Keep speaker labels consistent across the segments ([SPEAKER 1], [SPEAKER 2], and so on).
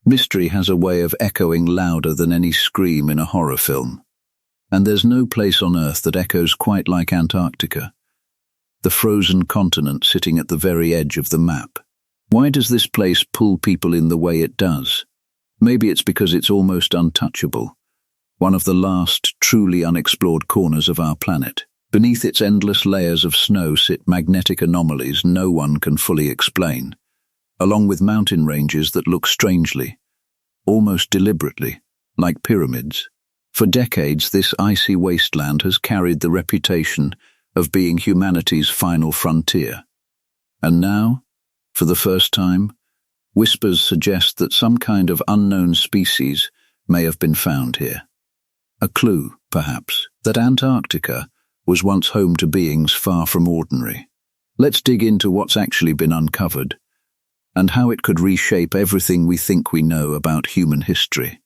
[SPEAKER 1] Mystery has a way of echoing louder than any scream in a horror film. And there's no place on Earth that echoes quite like Antarctica, the frozen continent sitting at the very edge of the map. Why does this place pull people in the way it does? Maybe it's because it's almost untouchable, one of the last truly unexplored corners of our planet. Beneath its endless layers of snow sit magnetic anomalies no one can fully explain, along with mountain ranges that look strangely, almost deliberately, like pyramids. For decades, this icy wasteland has carried the reputation of being humanity's final frontier. And now, for the first time, whispers suggest that some kind of unknown species may have been found here. A clue, perhaps, that Antarctica was once home to beings far from ordinary. Let's dig into what's actually been uncovered, and how it could reshape everything we think we know about human history.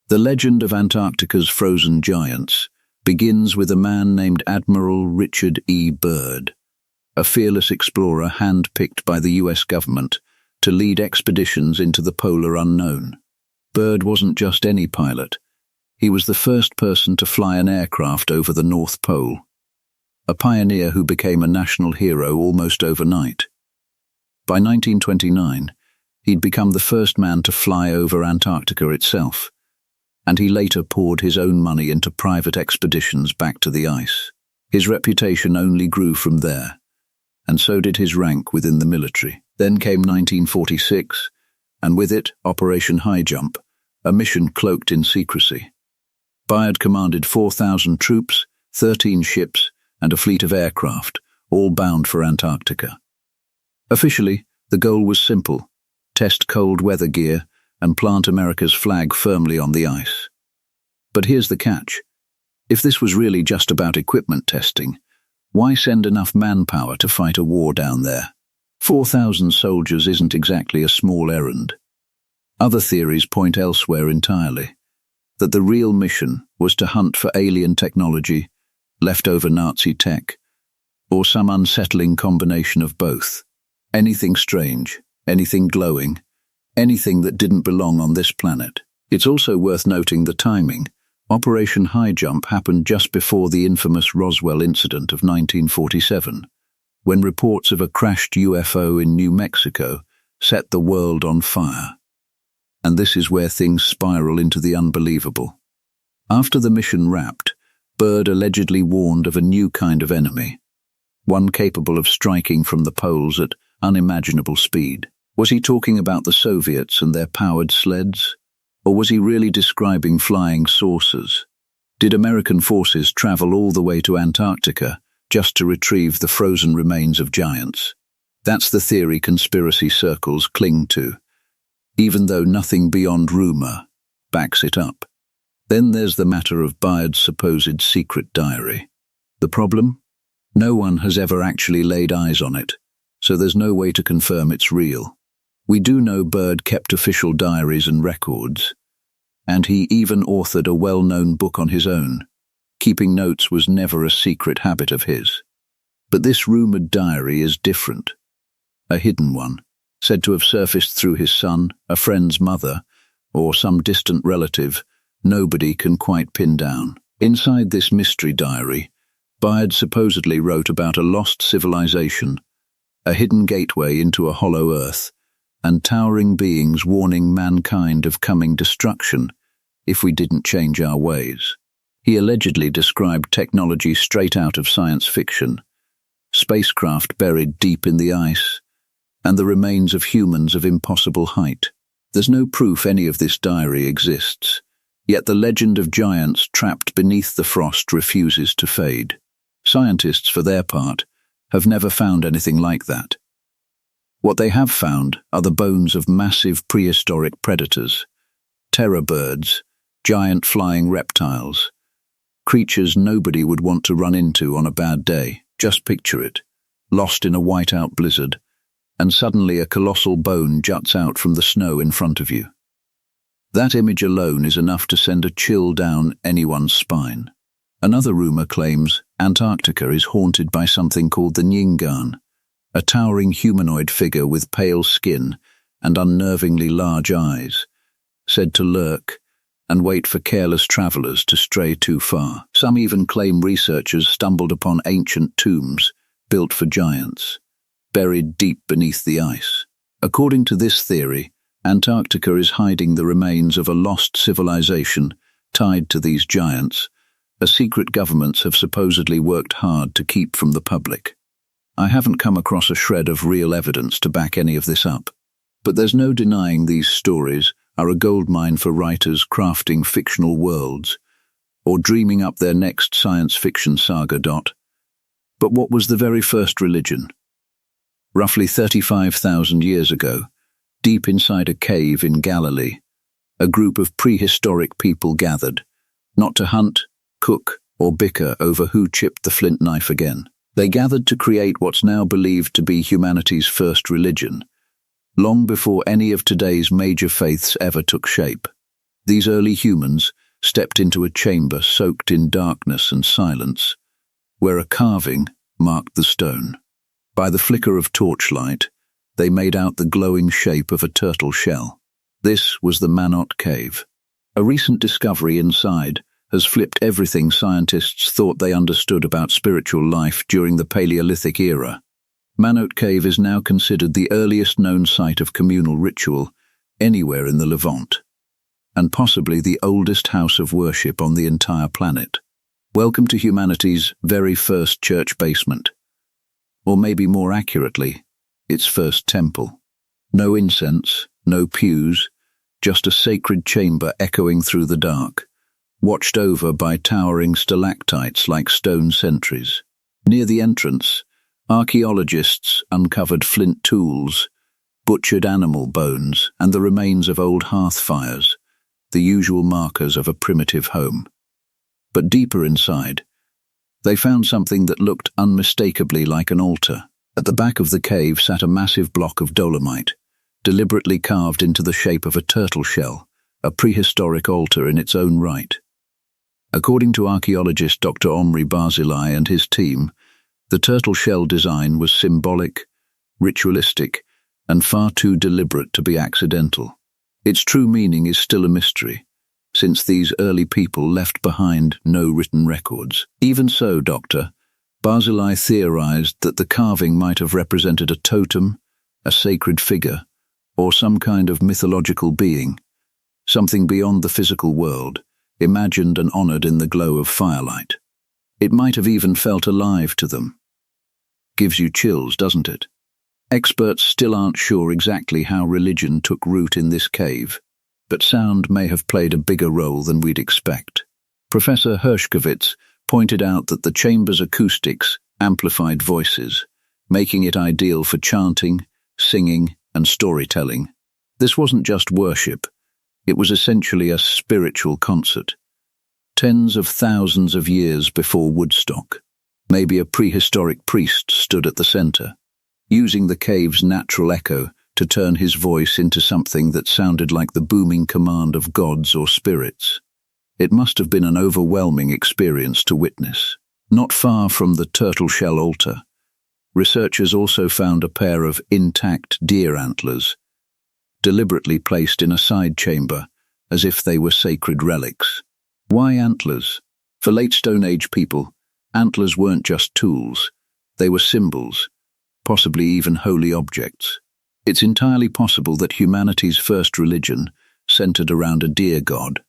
[SPEAKER 1] The legend of Antarctica's frozen giants begins with a man named Admiral Richard Byrd, a fearless explorer hand-picked by the US government to lead expeditions into the polar unknown. Byrd wasn't just any pilot. He was the first person to fly an aircraft over the North Pole, a pioneer who became a national hero almost overnight. By 1929, he'd become the first man to fly over Antarctica itself, and he later poured his own money into private expeditions back to the ice. His reputation only grew from there, and so did his rank within the military. Then came 1946, and with it, Operation Highjump, a mission cloaked in secrecy. Byrd commanded 4,000 troops, 13 ships, and a fleet of aircraft, all bound for Antarctica. Officially, the goal was simple: test cold weather gear and plant America's flag firmly on the ice. But here's the catch. If this was really just about equipment testing, why send enough manpower to fight a war down there? 4,000 soldiers isn't exactly a small errand. Other theories point elsewhere entirely, that the real mission was to hunt for alien technology, leftover Nazi tech, or some unsettling combination of both. Anything strange, anything glowing, anything that didn't belong on this planet. It's also worth noting the timing. Operation Highjump happened just before the infamous Roswell incident of 1947, when reports of a crashed UFO in New Mexico set the world on fire. And this is where things spiral into the unbelievable. After the mission wrapped, Byrd allegedly warned of a new kind of enemy, one capable of striking from the poles at unimaginable speed. Was he talking about the Soviets and their powered sleds? Or was he really describing flying saucers? Did American forces travel all the way to Antarctica just to retrieve the frozen remains of giants? That's the theory conspiracy circles cling to, even though nothing beyond rumor backs it up. Then there's the matter of Byrd's supposed secret diary. The problem? No one has ever actually laid eyes on it, so there's no way to confirm it's real. We do know Byrd kept official diaries and records, and he even authored a well-known book on his own. Keeping notes was never a secret habit of his. But this rumored diary is different. A hidden one, said to have surfaced through his son, a friend's mother, or some distant relative nobody can quite pin down. Inside this mystery diary, Byrd supposedly wrote about a lost civilization, a hidden gateway into a hollow earth, and towering beings warning mankind of coming destruction if we didn't change our ways. He allegedly described technology straight out of science fiction, spacecraft buried deep in the ice, and the remains of humans of impossible height. There's no proof any of this diary exists, yet the legend of giants trapped beneath the frost refuses to fade. Scientists, for their part, have never found anything like that. What they have found are the bones of massive prehistoric predators, terror birds, giant flying reptiles, creatures nobody would want to run into on a bad day. Just picture it, lost in a whiteout blizzard, and suddenly a colossal bone juts out from the snow in front of you. That image alone is enough to send a chill down anyone's spine. Another rumor claims Antarctica is haunted by something called the Nyingan, a towering humanoid figure with pale skin and unnervingly large eyes, said to lurk and wait for careless travelers to stray too far. Some even claim researchers stumbled upon ancient tombs built for giants, buried deep beneath the ice. According to this theory, Antarctica is hiding the remains of a lost civilization tied to these giants, a secret governments have supposedly worked hard to keep from the public. I haven't come across a shred of real evidence to back any of this up, but there's no denying these stories are a goldmine for writers crafting fictional worlds or dreaming up their next science fiction saga. But what was the very first religion? Roughly 35,000 years ago, deep inside a cave in Galilee, a group of prehistoric people gathered, not to hunt, cook, or bicker over who chipped the flint knife again. They gathered to create what's now believed to be humanity's first religion, long before any of today's major faiths ever took shape. These early humans stepped into a chamber soaked in darkness and silence, where a carving marked the stone. By the flicker of torchlight, they made out the glowing shape of a turtle shell. This was the Manot Cave. A recent discovery inside has flipped everything scientists thought they understood about spiritual life during the Paleolithic era. Manot Cave is now considered the earliest known site of communal ritual anywhere in the Levant, and possibly the oldest house of worship on the entire planet. Welcome to humanity's very first church basement, or maybe more accurately, its first temple. No incense, no pews, just a sacred chamber echoing through the dark, watched over by towering stalactites like stone sentries. Near the entrance, archaeologists uncovered flint tools, butchered animal bones, and the remains of old hearth fires, the usual markers of a primitive home. But deeper inside, they found something that looked unmistakably like an altar. At the back of the cave sat a massive block of dolomite, deliberately carved into the shape of a turtle shell, a prehistoric altar in its own right. According to archaeologist Dr. Omri Barzilai and his team, the turtle shell design was symbolic, ritualistic, and far too deliberate to be accidental. Its true meaning is still a mystery, since these early people left behind no written records. Even so, Dr. Barzilai theorized that the carving might have represented a totem, a sacred figure, or some kind of mythological being, something beyond the physical world, imagined and honored in the glow of firelight. It might have even felt alive to them. Gives you chills, doesn't it? Experts still aren't sure exactly how religion took root in this cave, but sound may have played a bigger role than we'd expect. Professor Hershkovitz pointed out that the chamber's acoustics amplified voices, making it ideal for chanting, singing, and storytelling. This wasn't just worship. It was essentially a spiritual concert. Tens of thousands of years before Woodstock, maybe a prehistoric priest stood at the center, using the cave's natural echo to turn his voice into something that sounded like the booming command of gods or spirits. It must have been an overwhelming experience to witness. Not far from the turtle shell altar, researchers also found a pair of intact deer antlers, deliberately placed in a side chamber as if they were sacred relics. Why antlers? For late Stone Age people, antlers weren't just tools, they were symbols, possibly even holy objects. It's entirely possible that humanity's first religion centered around a deer god,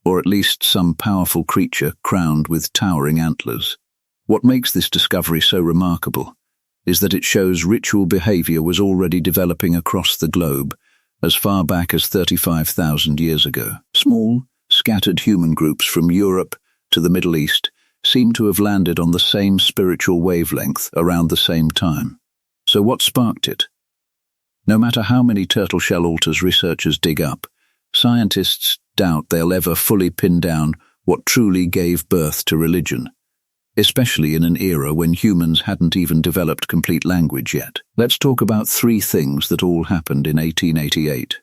[SPEAKER 1] or at least some powerful creature crowned with towering antlers. What makes this discovery so remarkable is that it shows ritual behavior was already developing across the globe as far back as 35,000 years ago. Small, scattered human groups from Europe to the Middle East seem to have landed on the same spiritual wavelength around the same time. So what sparked it? No matter how many turtle shell altars researchers dig up, scientists doubt they'll ever fully pin down what truly gave birth to religion, especially in an era when humans hadn't even developed complete language yet. Let's talk about three things that all happened in 1888.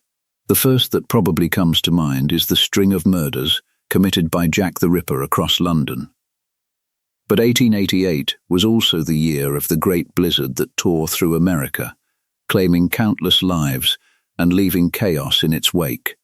[SPEAKER 1] The first that probably comes to mind is the string of murders committed by Jack the Ripper across London. But 1888 was also the year of the great blizzard that tore through America, claiming countless lives and leaving chaos in its wake.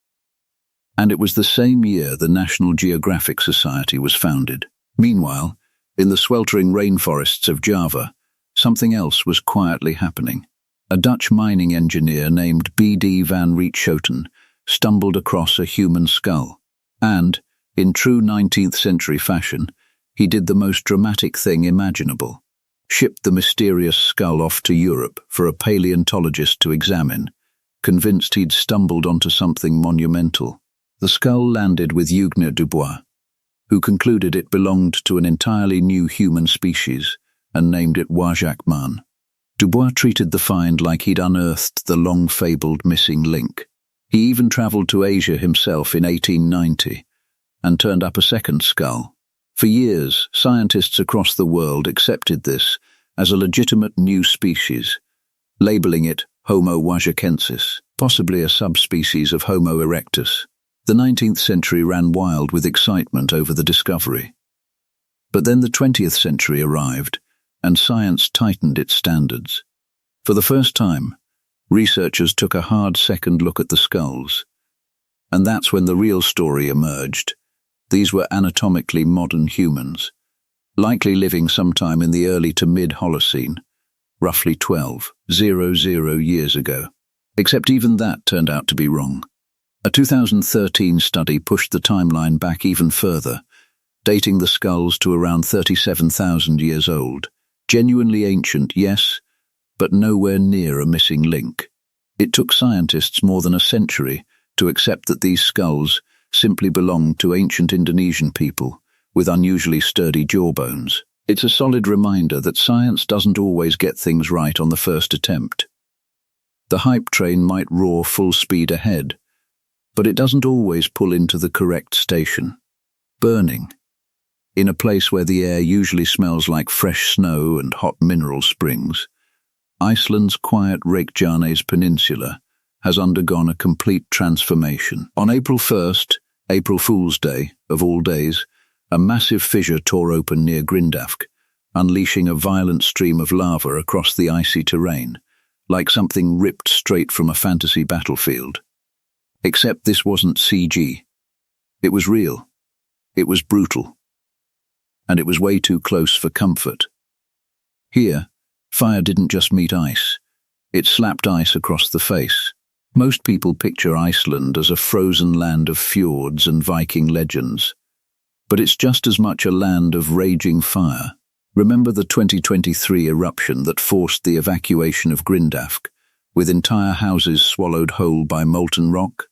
[SPEAKER 1] And it was the same year the National Geographic Society was founded. Meanwhile, in the sweltering rainforests of Java, something else was quietly happening. A Dutch mining engineer named B.D. van Rietschoten stumbled across a human skull. And, in true 19th century fashion, he did the most dramatic thing imaginable. Shipped the mysterious skull off to Europe for a paleontologist to examine, convinced he'd stumbled onto something monumental. The skull landed with Hugues Dubois, who concluded it belonged to an entirely new human species and named it Wajakman. Dubois treated the find like he'd unearthed the long-fabled missing link. He even travelled to Asia himself in 1890 and turned up a second skull. For years, scientists across the world accepted this as a legitimate new species, labelling it Homo wajakensis, possibly a subspecies of Homo erectus. The 19th century ran wild with excitement over the discovery. But then the 20th century arrived, and science tightened its standards. For the first time, researchers took a hard second look at the skulls. And that's when the real story emerged. These were anatomically modern humans, likely living sometime in the early to mid-Holocene, roughly 12,000 years ago. Except even that turned out to be wrong. A 2013 study pushed the timeline back even further, dating the skulls to around 37,000 years old. Genuinely ancient, yes, but nowhere near a missing link. It took scientists more than a century to accept that these skulls simply belonged to ancient Indonesian people with unusually sturdy jawbones. It's a solid reminder that science doesn't always get things right on the first attempt. The hype train might roar full speed ahead, but it doesn't always pull into the correct station. Burning. In a place where the air usually smells like fresh snow and hot mineral springs, Iceland's quiet Reykjanes Peninsula has undergone a complete transformation. On April 1st, April Fool's Day, of all days, a massive fissure tore open near Grindavik, unleashing a violent stream of lava across the icy terrain, like something ripped straight from a fantasy battlefield. Except this wasn't CG. It was real. It was brutal. And it was way too close for comfort. Here, fire didn't just meet ice. It slapped ice across the face. Most people picture Iceland as a frozen land of fjords and Viking legends. But it's just as much a land of raging fire. Remember the 2023 eruption that forced the evacuation of Grindavik, with entire houses swallowed whole by molten rock?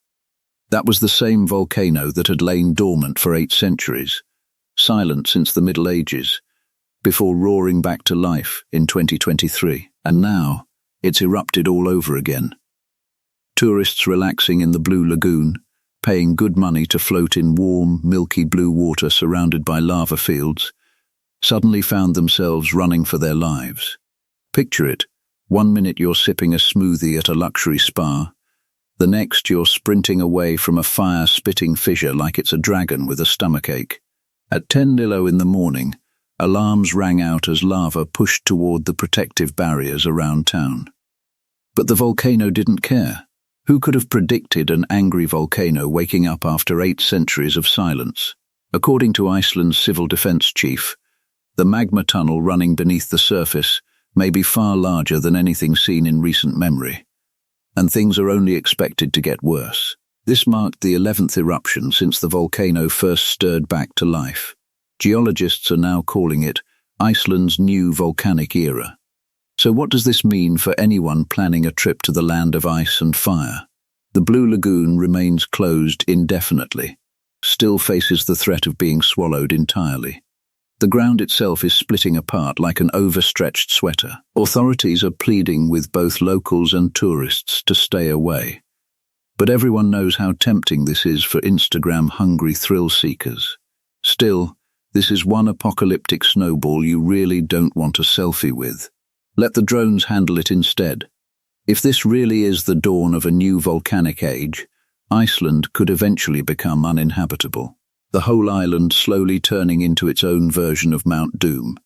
[SPEAKER 1] That was the same volcano that had lain dormant for 8 centuries, silent since the Middle Ages, before roaring back to life in 2023. And now, it's erupted all over again. Tourists relaxing in the Blue Lagoon, paying good money to float in warm, milky blue water surrounded by lava fields, suddenly found themselves running for their lives. Picture it, 1 minute you're sipping a smoothie at a luxury spa, the next you're sprinting away from a fire-spitting fissure like it's a dragon with a stomachache. At 10:00 in the morning, alarms rang out as lava pushed toward the protective barriers around town. But the volcano didn't care. Who could have predicted an angry volcano waking up after 8 centuries of silence? According to Iceland's civil defense chief, the magma tunnel running beneath the surface may be far larger than anything seen in recent memory, and things are only expected to get worse. This marked the 11th eruption since the volcano first stirred back to life. Geologists are now calling it Iceland's new volcanic era. So what does this mean for anyone planning a trip to the land of ice and fire? The Blue Lagoon remains closed indefinitely, still faces the threat of being swallowed entirely. The ground itself is splitting apart like an overstretched sweater. Authorities are pleading with both locals and tourists to stay away. But everyone knows how tempting this is for Instagram-hungry thrill seekers. Still, this is one apocalyptic snowball you really don't want a selfie with. Let the drones handle it instead. If this really is the dawn of a new volcanic age, Iceland could eventually become uninhabitable, the whole island slowly turning into its own version of Mount Doom.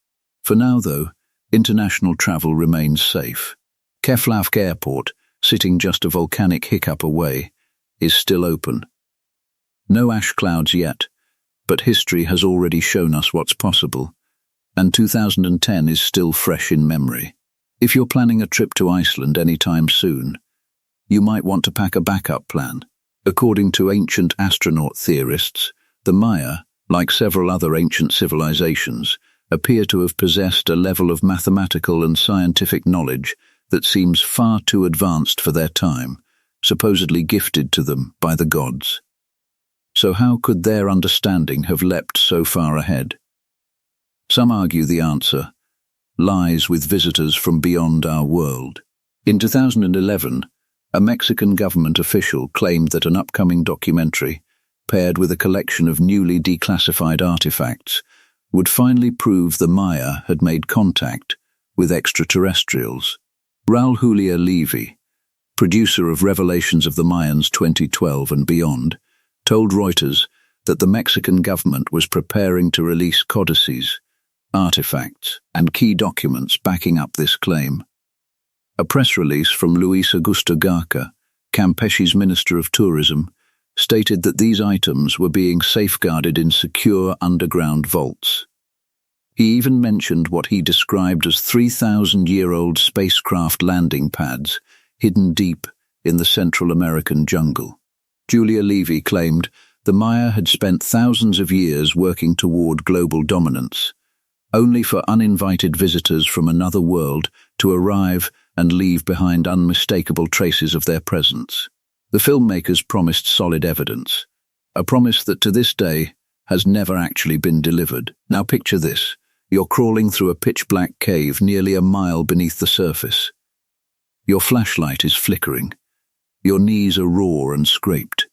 [SPEAKER 1] For now, though, international travel remains safe. Keflavik Airport, sitting just a volcanic hiccup away, is still open. No ash clouds yet, but history has already shown us what's possible, and 2010 is still fresh in memory. If you're planning a trip to Iceland anytime soon, you might want to pack a backup plan. According to ancient astronaut theorists, the Maya, like several other ancient civilizations, appear to have possessed a level of mathematical and scientific knowledge that seems far too advanced for their time, supposedly gifted to them by the gods. So how could their understanding have leapt so far ahead? Some argue the answer lies with visitors from beyond our world. In 2011, a Mexican government official claimed that an upcoming documentary, paired with a collection of newly declassified artifacts, would finally prove the Maya had made contact with extraterrestrials. Raul Julia Levy, producer of Revelations of the Mayans 2012 and beyond, told Reuters that the Mexican government was preparing to release codices, artifacts, and key documents backing up this claim. A press release from Luis Augusto Garca, Campeche's Minister of Tourism, stated that these items were being safeguarded in secure underground vaults. He even mentioned what he described as 3,000-year-old spacecraft landing pads hidden deep in the Central American jungle. Julia Levy claimed the Maya had spent thousands of years working toward global dominance, only for uninvited visitors from another world to arrive and leave behind unmistakable traces of their presence. The filmmakers promised solid evidence, a promise that to this day has never actually been delivered. Now picture this. You're crawling through a pitch-black cave nearly a mile beneath the surface. Your flashlight is flickering. Your knees are raw and scraped.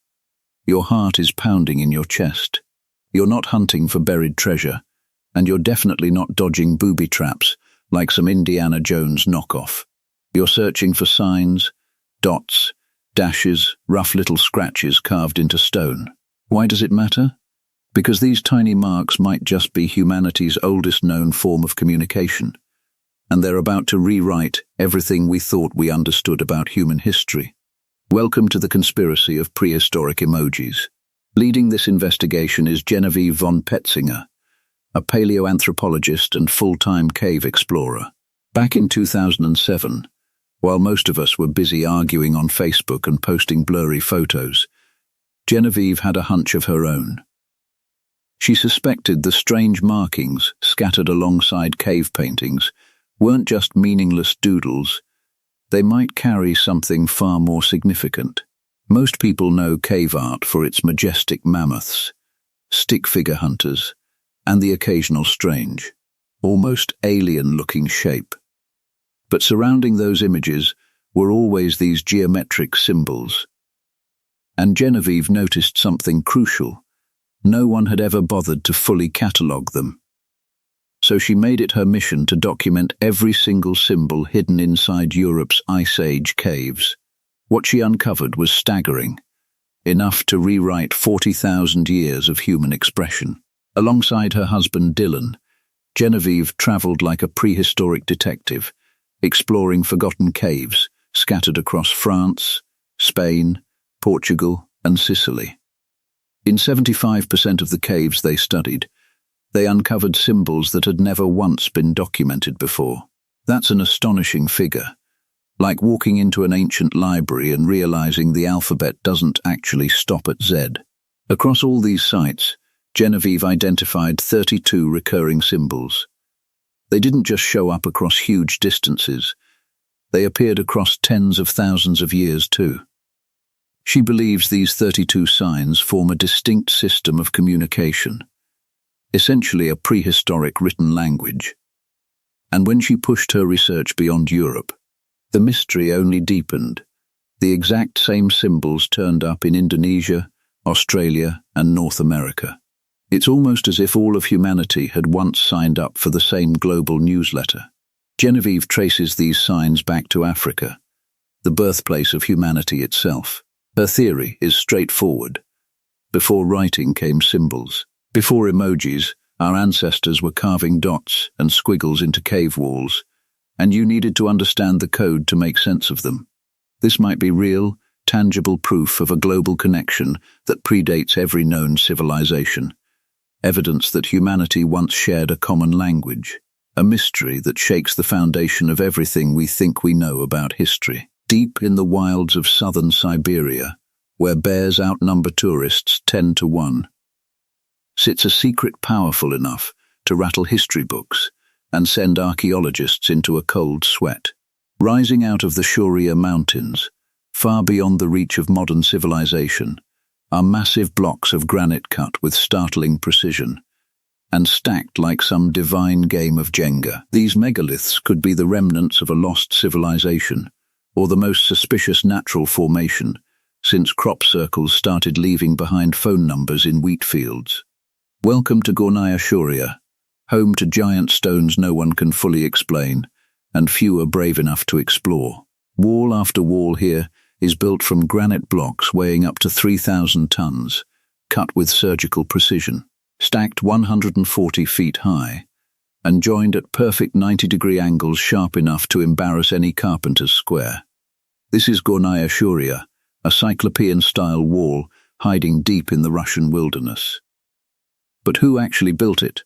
[SPEAKER 1] Your heart is pounding in your chest. You're not hunting for buried treasure, and you're definitely not dodging booby traps like some Indiana Jones knockoff. You're searching for signs, dots, dashes, rough little scratches carved into stone. Why does it matter? Because these tiny marks might just be humanity's oldest known form of communication, and they're about to rewrite everything we thought we understood about human history. Welcome to the conspiracy of prehistoric emojis. Leading this investigation is Genevieve von Petzinger, a paleoanthropologist and full-time cave explorer. Back in 2007, while most of us were busy arguing on Facebook and posting blurry photos, Genevieve had a hunch of her own. She suspected the strange markings scattered alongside cave paintings weren't just meaningless doodles. They might carry something far more significant. Most people know cave art for its majestic mammoths, stick figure hunters, and the occasional strange, almost alien-looking shape. But surrounding those images were always these geometric symbols. And Genevieve noticed something crucial. No one had ever bothered to fully catalogue them. So she made it her mission to document every single symbol hidden inside Europe's Ice Age caves. What she uncovered was staggering, enough to rewrite 40,000 years of human expression. Alongside her husband Dylan, Genevieve travelled like a prehistoric detective, exploring forgotten caves scattered across France, Spain, Portugal, and Sicily. In 75% of the caves they studied, they uncovered symbols that had never once been documented before. That's an astonishing figure, like walking into an ancient library and realizing the alphabet doesn't actually stop at Z. Across all these sites, Genevieve identified 32 recurring symbols. They didn't just show up across huge distances, they appeared across tens of thousands of years too. She believes these 32 signs form a distinct system of communication, essentially a prehistoric written language. And when she pushed her research beyond Europe, the mystery only deepened. The exact same symbols turned up in Indonesia, Australia, and North America. It's almost as if all of humanity had once signed up for the same global newsletter. Genevieve traces these signs back to Africa, the birthplace of humanity itself. Her theory is straightforward. Before writing came symbols. Before emojis, our ancestors were carving dots and squiggles into cave walls, and you needed to understand the code to make sense of them. This might be real, tangible proof of a global connection that predates every known civilization. Evidence that humanity once shared a common language. A mystery that shakes the foundation of everything we think we know about history. Deep in the wilds of southern Siberia, where bears outnumber tourists 10 to 1, sits a secret powerful enough to rattle history books and send archaeologists into a cold sweat. Rising out of the Shoria Mountains, far beyond the reach of modern civilization, are massive blocks of granite cut with startling precision and stacked like some divine game of Jenga. These megaliths could be the remnants of a lost civilization or the most suspicious natural formation since crop circles started leaving behind phone numbers in wheat fields. Welcome to Gornaya Shoria, home to giant stones no one can fully explain, and few are brave enough to explore. Wall after wall here is built from granite blocks weighing up to 3,000 tons, cut with surgical precision, stacked 140 feet high, and joined at perfect 90-degree angles sharp enough to embarrass any carpenter's square. This is Gornaya Shoria, a Cyclopean-style wall hiding deep in the Russian wilderness. But who actually built it?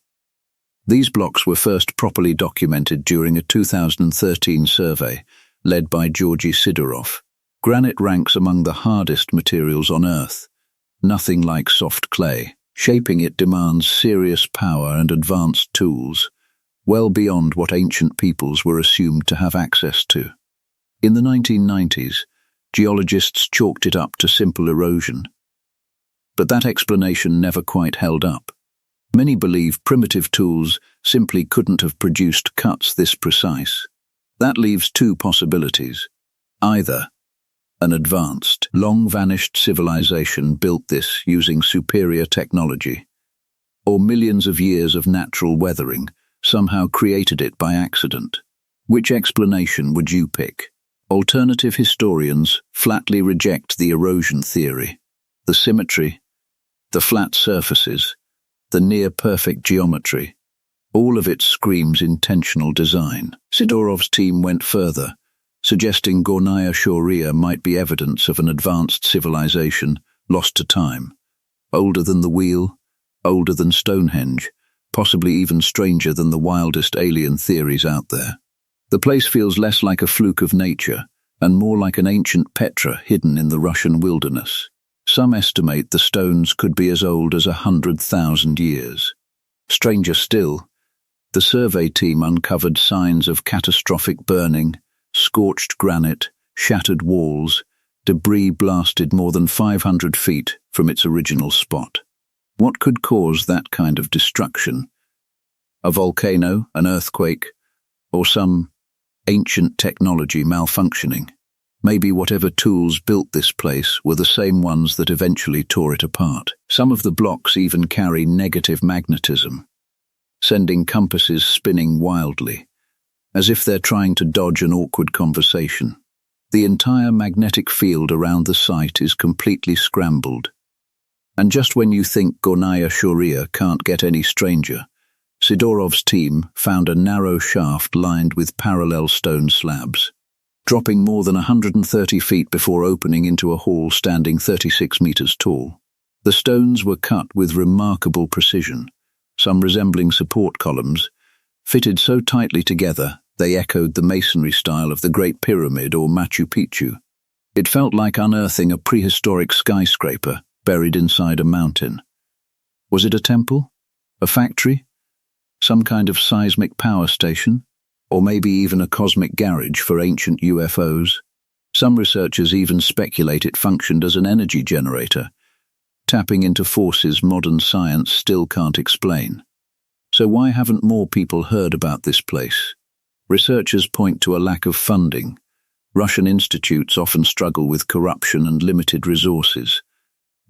[SPEAKER 1] These blocks were first properly documented during a 2013 survey led by Georgy Sidorov. Granite ranks among the hardest materials on Earth, nothing like soft clay. Shaping it demands serious power and advanced tools, well beyond what ancient peoples were assumed to have access to. In the 1990s, geologists chalked it up to simple erosion. But that explanation never quite held up. Many believe primitive tools simply couldn't have produced cuts this precise. That leaves two possibilities. Either an advanced, long-vanished civilization built this using superior technology, or millions of years of natural weathering somehow created it by accident. Which explanation would you pick? Alternative historians flatly reject the erosion theory. The symmetry, the flat surfaces, the near-perfect geometry, all of it screams intentional design. Sidorov's team went further, suggesting Gornaya Shoria might be evidence of an advanced civilization lost to time, older than the wheel, older than Stonehenge, possibly even stranger than the wildest alien theories out there. The place feels less like a fluke of nature and more like an ancient Petra hidden in the Russian wilderness. Some estimate the stones could be as old as 100,000 years. Stranger still, the survey team uncovered signs of catastrophic burning, scorched granite, shattered walls, debris blasted more than 500 feet from its original spot. What could cause that kind of destruction? A volcano, an earthquake, or some ancient technology malfunctioning? Maybe whatever tools built this place were the same ones that eventually tore it apart. Some of the blocks even carry negative magnetism, sending compasses spinning wildly, as if they're trying to dodge an awkward conversation. The entire magnetic field around the site is completely scrambled. And just when you think Gornaya Shoria can't get any stranger, Sidorov's team found a narrow shaft lined with parallel stone slabs, dropping more than 130 feet before opening into a hall standing 36 meters tall. The stones were cut with remarkable precision, some resembling support columns, fitted so tightly together they echoed the masonry style of the Great Pyramid or Machu Picchu. It felt like unearthing a prehistoric skyscraper buried inside a mountain. Was it a temple? A factory? Some kind of seismic power station? Or maybe even a cosmic garage for ancient UFOs? Some researchers even speculate it functioned as an energy generator, tapping into forces modern science still can't explain. So why haven't more people heard about this place? Researchers point to a lack of funding. Russian institutes often struggle with corruption and limited resources,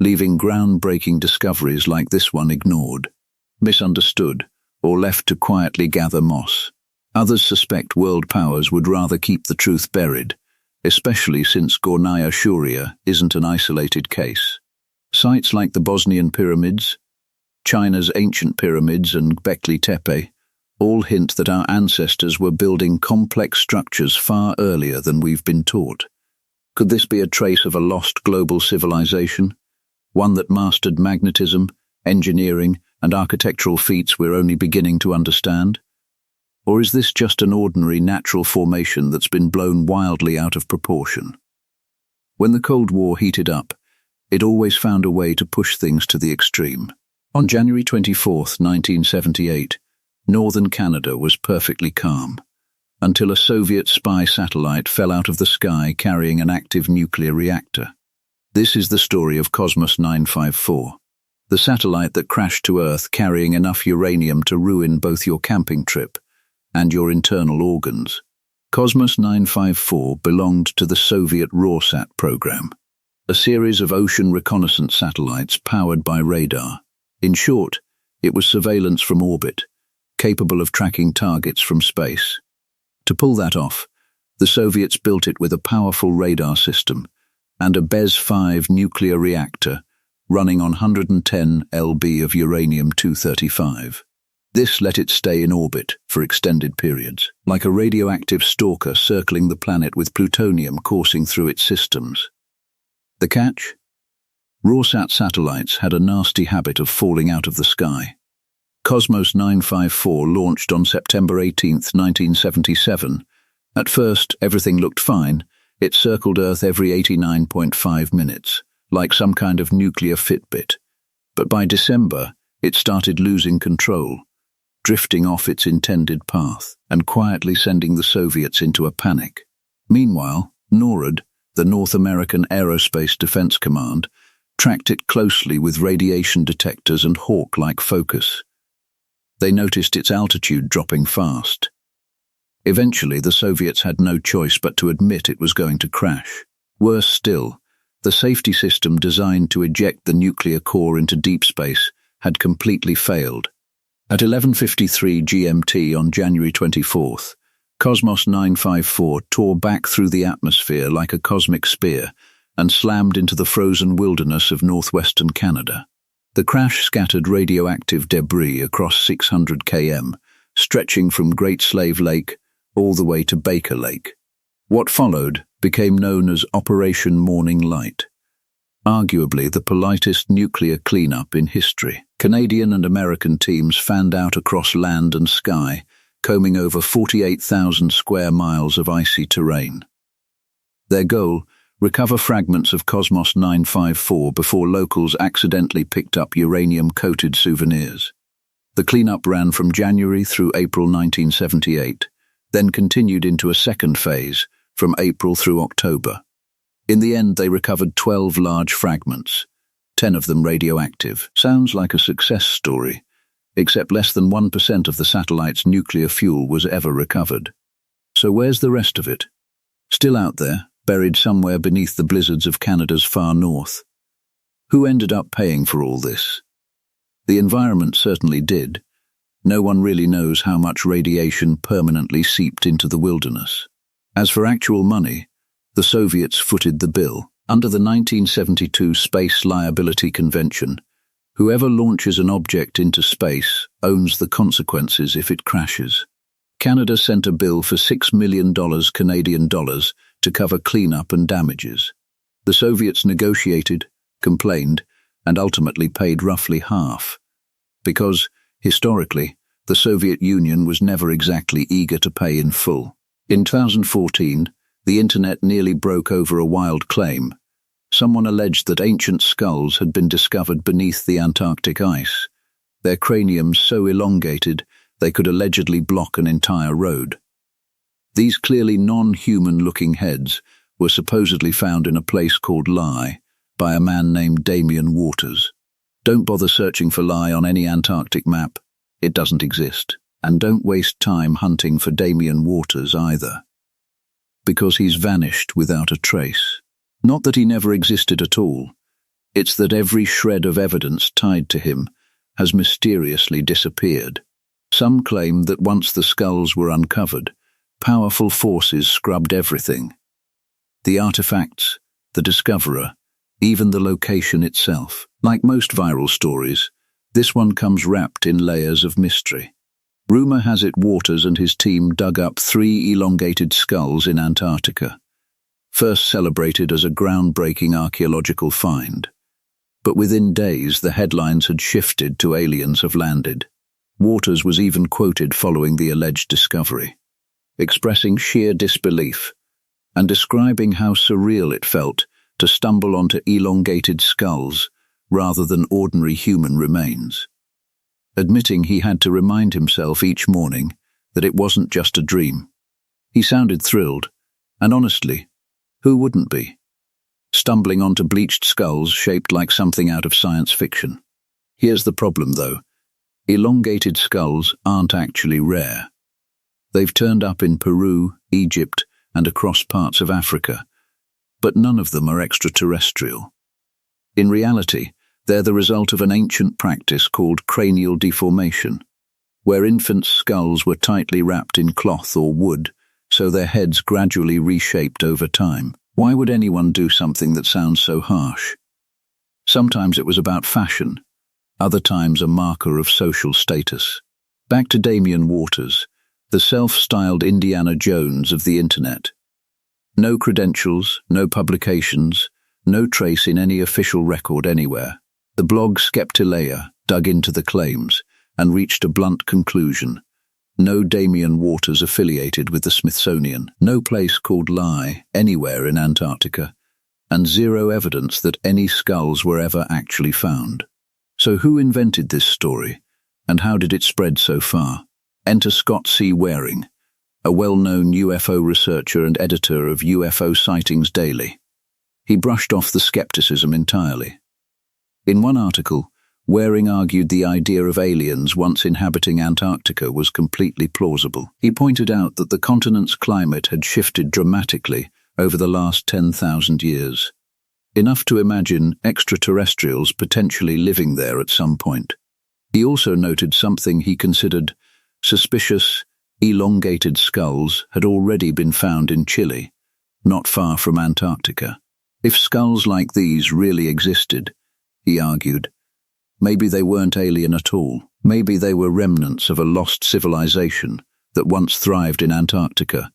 [SPEAKER 1] leaving groundbreaking discoveries like this one ignored, misunderstood, or left to quietly gather moss. Others suspect world powers would rather keep the truth buried, especially since Gornaya Shoria isn't an isolated case. Sites like the Bosnian pyramids, China's ancient pyramids and Göbekli Tepe all hint that our ancestors were building complex structures far earlier than we've been taught. Could this be a trace of a lost global civilization? One that mastered magnetism, engineering, and architectural feats we're only beginning to understand? Or is this just an ordinary natural formation that's been blown wildly out of proportion? When the Cold War heated up, it always found a way to push things to the extreme. On January 24, 1978, northern Canada was perfectly calm, until a Soviet spy satellite fell out of the sky carrying an active nuclear reactor. This is the story of Cosmos 954, the satellite that crashed to Earth carrying enough uranium to ruin both your camping trip and your internal organs. Cosmos 954 belonged to the Soviet Rawsat program, a series of ocean reconnaissance satellites powered by radar. In short, it was surveillance from orbit, capable of tracking targets from space. To pull that off, the Soviets built it with a powerful radar system and a BES-5 nuclear reactor running on 110 lb of uranium-235. This let it stay in orbit for extended periods, like a radioactive stalker circling the planet with plutonium coursing through its systems. The catch? Rawsat satellites had a nasty habit of falling out of the sky. Cosmos 954 launched on September 18, 1977. At first, everything looked fine. It circled Earth every 89.5 minutes, like some kind of nuclear Fitbit. But by December, it started losing control, drifting off its intended path and quietly sending the Soviets into a panic. Meanwhile, NORAD, the North American Aerospace Defense Command, tracked it closely with radiation detectors and hawk-like focus. They noticed its altitude dropping fast. Eventually, the Soviets had no choice but to admit it was going to crash. Worse still, the safety system designed to eject the nuclear core into deep space had completely failed. At 11:53 GMT on January 24th, Cosmos 954 tore back through the atmosphere like a cosmic spear and slammed into the frozen wilderness of northwestern Canada. The crash scattered radioactive debris across 600 km, stretching from Great Slave Lake all the way to Baker Lake. What followed became known as Operation Morning Light, arguably the politest nuclear cleanup in history. Canadian and American teams fanned out across land and sky, combing over 48,000 square miles of icy terrain. Their goal: recover fragments of Cosmos 954 before locals accidentally picked up uranium-coated souvenirs. The cleanup ran from January through April 1978, then continued into a second phase from April through October. In the end, they recovered 12 large fragments, 10 of them radioactive. Sounds like a success story, except less than 1% of the satellite's nuclear fuel was ever recovered. So where's the rest of it? Still out there, buried somewhere beneath the blizzards of Canada's far north. Who ended up paying for all this? The environment certainly did. No one really knows how much radiation permanently seeped into the wilderness. As for actual money, the Soviets footed the bill. Under the 1972 Space Liability Convention, whoever launches an object into space owns the consequences if it crashes. Canada sent a bill for $6 million Canadian dollars to cover cleanup and damages. The Soviets negotiated, complained, and ultimately paid roughly half. Because, historically, the Soviet Union was never exactly eager to pay in full. In 2014, the internet nearly broke over a wild claim. Someone alleged that ancient skulls had been discovered beneath the Antarctic ice, their craniums so elongated they could allegedly block an entire road. These clearly non-human-looking heads were supposedly found in a place called Lye by a man named Damien Waters. Don't bother searching for Lye on any Antarctic map. It doesn't exist. And don't waste time hunting for Damien Waters either, because he's vanished without a trace. Not that he never existed at all. It's that every shred of evidence tied to him has mysteriously disappeared. Some claim that once the skulls were uncovered, powerful forces scrubbed everything. The artifacts, the discoverer, even the location itself. Like most viral stories, this one comes wrapped in layers of mystery. Rumor has it Waters and his team dug up 3 elongated skulls in Antarctica, first celebrated as a groundbreaking archaeological find. But within days, the headlines had shifted to aliens have landed. Waters was even quoted following the alleged discovery, expressing sheer disbelief and describing how surreal it felt to stumble onto elongated skulls rather than ordinary human remains, admitting he had to remind himself each morning that it wasn't just a dream. He sounded thrilled, and honestly, who wouldn't be? Stumbling onto bleached skulls shaped like something out of science fiction. Here's the problem, though. Elongated skulls aren't actually rare. They've turned up in Peru, Egypt, and across parts of Africa, but none of them are extraterrestrial. In reality, they're the result of an ancient practice called cranial deformation, where infants' skulls were tightly wrapped in cloth or wood, so their heads gradually reshaped over time. Why would anyone do something that sounds so harsh? Sometimes it was about fashion, other times a marker of social status. Back to Damien Waters, the self-styled Indiana Jones of the internet. No credentials, no publications, no trace in any official record anywhere. The blog Skeptileia dug into the claims and reached a blunt conclusion. No Damien Waters affiliated with the Smithsonian, no place called Lie anywhere in Antarctica, and zero evidence that any skulls were ever actually found. So who invented this story, and how did it spread so far? Enter Scott C. Waring, a well-known UFO researcher and editor of UFO Sightings Daily. He brushed off the skepticism entirely. In one article, Waring argued the idea of aliens once inhabiting Antarctica was completely plausible. He pointed out that the continent's climate had shifted dramatically over the last 10,000 years, enough to imagine extraterrestrials potentially living there at some point. He also noted something he considered suspicious. Elongated skulls had already been found in Chile, not far from Antarctica. If skulls like these really existed, he argued, maybe they weren't alien at all. Maybe they were remnants of a lost civilization that once thrived in Antarctica,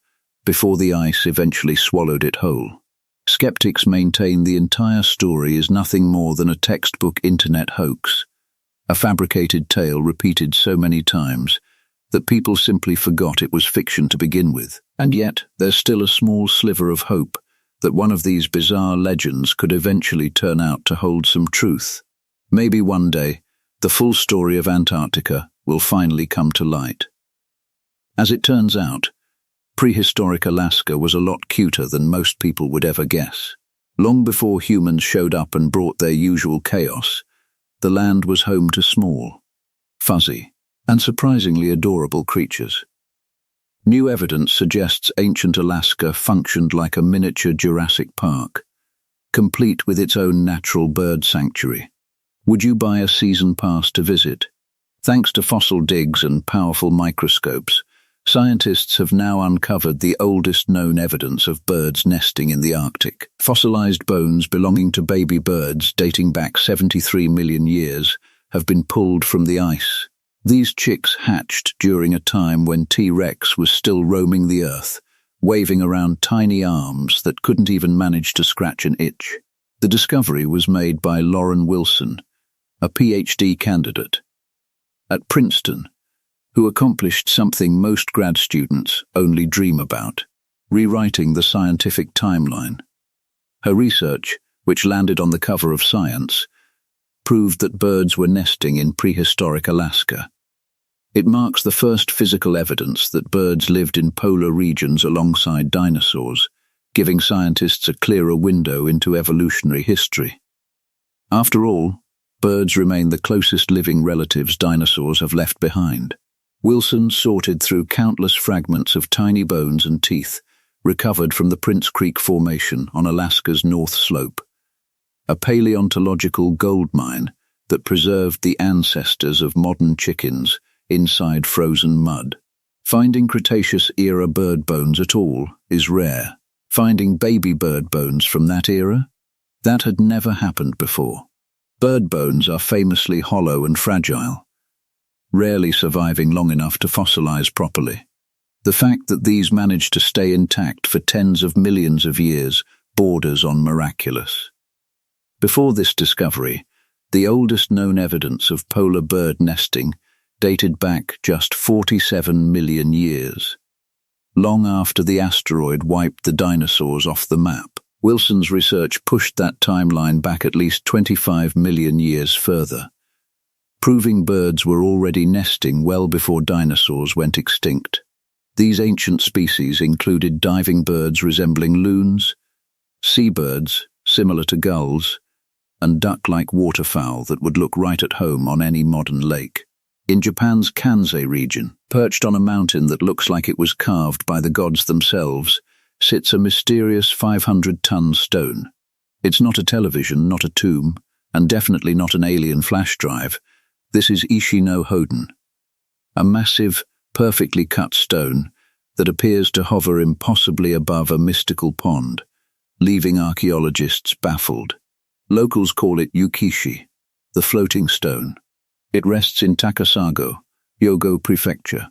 [SPEAKER 1] before the ice eventually swallowed it whole. Skeptics maintain the entire story is nothing more than a textbook internet hoax, a fabricated tale repeated so many times that people simply forgot it was fiction to begin with. And yet, there's still a small sliver of hope that one of these bizarre legends could eventually turn out to hold some truth. Maybe one day, the full story of Antarctica will finally come to light. As it turns out, prehistoric Alaska was a lot cuter than most people would ever guess. Long before humans showed up and brought their usual chaos, the land was home to small, fuzzy, and surprisingly adorable creatures. New evidence suggests ancient Alaska functioned like a miniature Jurassic Park, complete with its own natural bird sanctuary. Would you buy a season pass to visit? Thanks to fossil digs and powerful microscopes, scientists have now uncovered the oldest known evidence of birds nesting in the Arctic. Fossilized bones belonging to baby birds dating back 73 million years have been pulled from the ice. These chicks hatched during a time when T-Rex was still roaming the earth, waving around tiny arms that couldn't even manage to scratch an itch. The discovery was made by Lauren Wilson, a PhD candidate at Princeton, who accomplished something most grad students only dream about, rewriting the scientific timeline. Her research, which landed on the cover of Science, proved that birds were nesting in prehistoric Alaska. It marks the first physical evidence that birds lived in polar regions alongside dinosaurs, giving scientists a clearer window into evolutionary history. After all, birds remain the closest living relatives dinosaurs have left behind. Wilson sorted through countless fragments of tiny bones and teeth recovered from the Prince Creek Formation on Alaska's North Slope, a paleontological gold mine that preserved the ancestors of modern chickens inside frozen mud. Finding Cretaceous-era bird bones at all is rare. Finding baby bird bones from that era? That had never happened before. Bird bones are famously hollow and fragile, rarely surviving long enough to fossilize properly. The fact that these managed to stay intact for tens of millions of years borders on miraculous. Before this discovery, the oldest known evidence of polar bird nesting dated back just 47 million years. Long after the asteroid wiped the dinosaurs off the map, Wilson's research pushed that timeline back at least 25 million years further, proving birds were already nesting well before dinosaurs went extinct. These ancient species included diving birds resembling loons, seabirds similar to gulls, and duck-like waterfowl that would look right at home on any modern lake. In Japan's Kansai region, perched on a mountain that looks like it was carved by the gods themselves, sits a mysterious 500-ton stone. It's not a television, not a tomb, and definitely not an alien flash drive. This is Ishino Hoden, a massive, perfectly cut stone that appears to hover impossibly above a mystical pond, leaving archaeologists baffled. Locals call it Yukishi, the floating stone. It rests in Takasago, Hyogo Prefecture,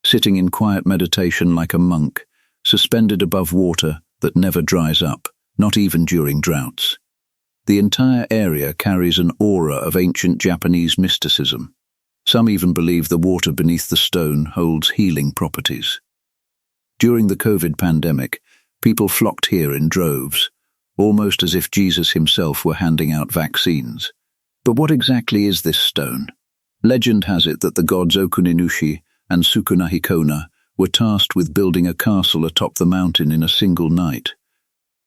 [SPEAKER 1] sitting in quiet meditation like a monk, suspended above water that never dries up, not even during droughts. The entire area carries an aura of ancient Japanese mysticism. Some even believe the water beneath the stone holds healing properties. During the COVID pandemic, people flocked here in droves, almost as if Jesus himself were handing out vaccines. But what exactly is this stone? Legend has it that the gods Okuninushi and Sukunahikona were tasked with building a castle atop the mountain in a single night.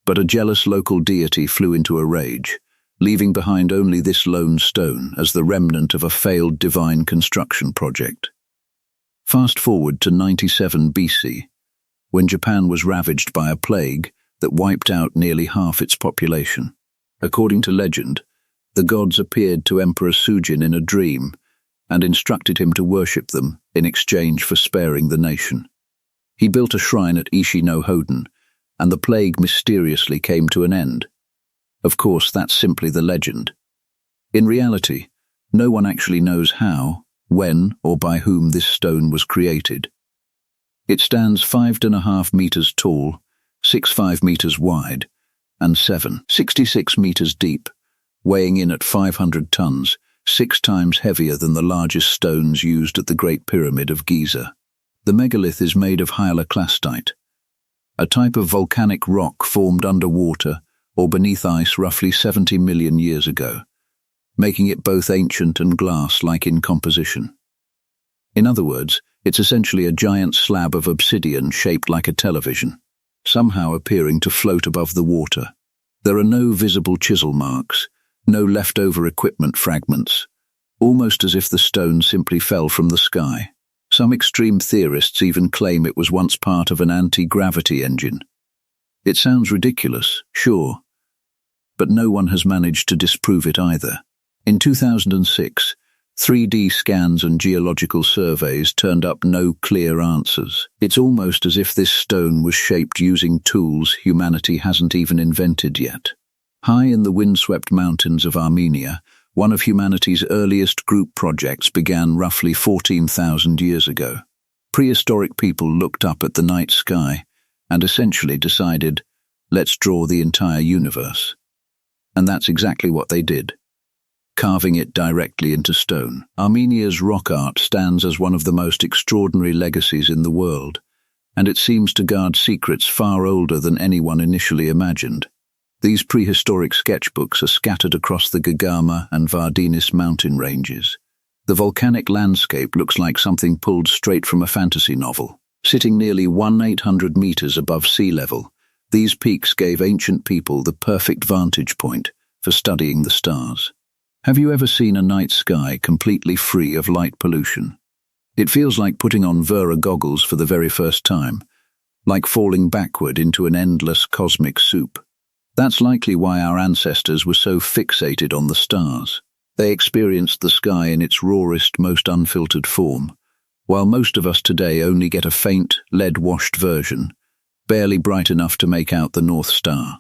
[SPEAKER 1] But a jealous local deity flew into a rage, leaving behind only this lone stone as the remnant of a failed divine construction project. Fast forward to 97 BC, when Japan was ravaged by a plague that wiped out nearly half its population. According to legend, the gods appeared to Emperor Sujin in a dream and instructed him to worship them in exchange for sparing the nation. He built a shrine at Ishino Hoden, and the plague mysteriously came to an end. Of course, that's simply the legend. In reality, no one actually knows how, when, or by whom this stone was created. It stands 5.5 meters tall, 6.5 meters wide, and 7.66 meters deep, weighing in at 500 tons, 6 times heavier than the largest stones used at the Great Pyramid of Giza. The megalith is made of hyaloclastite, a type of volcanic rock formed underwater or beneath ice roughly 70 million years ago, making it both ancient and glass-like in composition. In other words, it's essentially a giant slab of obsidian shaped like a television, somehow appearing to float above the water. There are no visible chisel marks, no leftover equipment fragments, almost as if the stone simply fell from the sky. Some extreme theorists even claim it was once part of an anti-gravity engine. It sounds ridiculous, sure, but no one has managed to disprove it either. In 2006, 3D scans and geological surveys turned up no clear answers. It's almost as if this stone was shaped using tools humanity hasn't even invented yet. High in the windswept mountains of Armenia, one of humanity's earliest group projects began roughly 14,000 years ago. Prehistoric people looked up at the night sky and essentially decided, let's draw the entire universe. And that's exactly what they did, carving it directly into stone. Armenia's rock art stands as one of the most extraordinary legacies in the world, and it seems to guard secrets far older than anyone initially imagined. These prehistoric sketchbooks are scattered across the Gagama and Vardinis mountain ranges. The volcanic landscape looks like something pulled straight from a fantasy novel. Sitting nearly 1,800 meters above sea level, these peaks gave ancient people the perfect vantage point for studying the stars. Have you ever seen a night sky completely free of light pollution? It feels like putting on Vera goggles for the very first time, like falling backward into an endless cosmic soup. That's likely why our ancestors were so fixated on the stars. They experienced the sky in its rawest, most unfiltered form, while most of us today only get a faint, lead-washed version, barely bright enough to make out the North Star.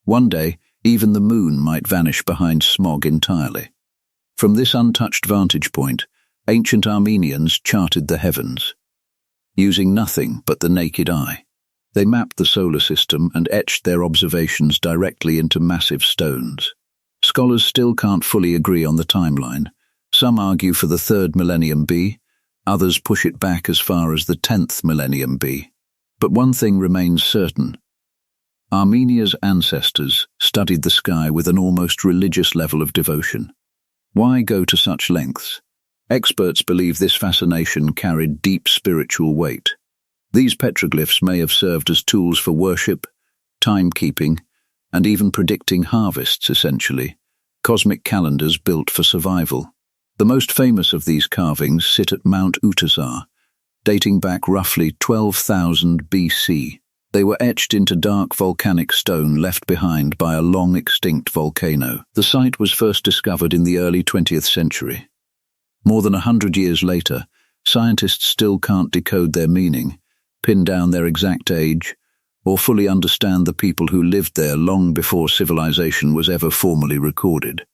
[SPEAKER 1] One day, even the moon might vanish behind smog entirely. From this untouched vantage point, ancient Armenians charted the heavens, using nothing but the naked eye. They mapped the solar system and etched their observations directly into massive stones. Scholars still can't fully agree on the timeline. Some argue for the 3rd millennium B, others push it back as far as the 10th millennium B. But one thing remains certain. Armenia's ancestors studied the sky with an almost religious level of devotion. Why go to such lengths? Experts believe this fascination carried deep spiritual weight. These petroglyphs may have served as tools for worship, timekeeping, and even predicting harvests, essentially, cosmic calendars built for survival. The most famous of these carvings sit at Mount Utazar, dating back roughly 12,000 BC. They were etched into dark volcanic stone left behind by a long-extinct volcano. The site was first discovered in the early 20th century. More than 100 years later, scientists still can't decode their meaning, pin down their exact age, or fully understand the people who lived there long before civilization was ever formally recorded.